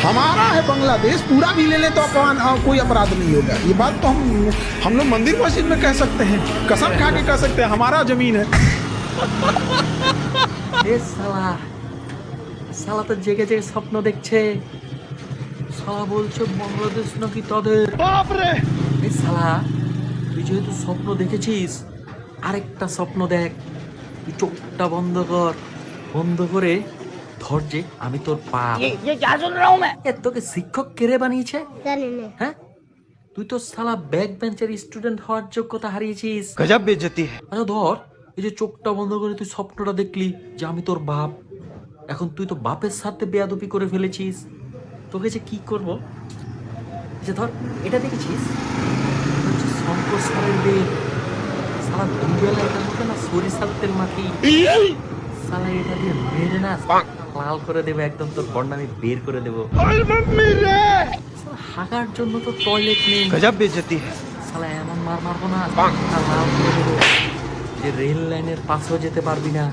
हमारा है बांग्लादेश, पूरा भी ले लें तो कोई अपराध नहीं होगा। ये बात तो हम लोग मंदिर मस्जिद में कह सकते हैं, कसम खा के कह सकते हैं, हमारा जमीन है। এ শালা শালা তো জেগে জেগে স্বপ্ন দেখছে। শালা বলছে বাংলাদেশ নাকি তাদের। बाप रे, এই শালা তুই যেহেতু স্বপ্ন দেখেছিস, আরেকটা স্বপ্ন দেখ। তুই চোখটা বন্ধ কর, বন্ধ করে ধর যে আমি তোর পা। ये क्या सुन रहा हूँ मैं? এ তোকে শিক্ষক কেড়ে বানিয়েছে? जाने नहीं। হ্যাঁ, তুই তো শালা ব্যাক বেঞ্চের স্টুডেন্ট হওয়ার যোগ্যতা হারিয়েছিস। गजब बेइज्जती है। আচ্ছা ধর, এই যে চোখটা বন্ধ করে তুই স্বপ্নটা দেখলি যে আমি তোর বাপ, এখন তুই তো বাপের সাথে বেয়াদবি করে ফেলেছিস, তোকে যে কি করবো? যে ধর এটা দেখেছিস, এটা হচ্ছে শঙ্কর স্যারের বেদ। সারা দুবেলা এটার মধ্যে না সরিষার তেল মাখি, সালা এটা দিয়ে মেরে না লাল করে দেবো, একদম তোর বন্ডা আমি বের করে দেবো। শালা হাগার জন্য তো টয়লেট নেই, गजब बेइज्जती है। শালা এমন মার মারবো না আর লাল করে দেবো যে রেল লাইনের পাশেও যেতে পারবি না।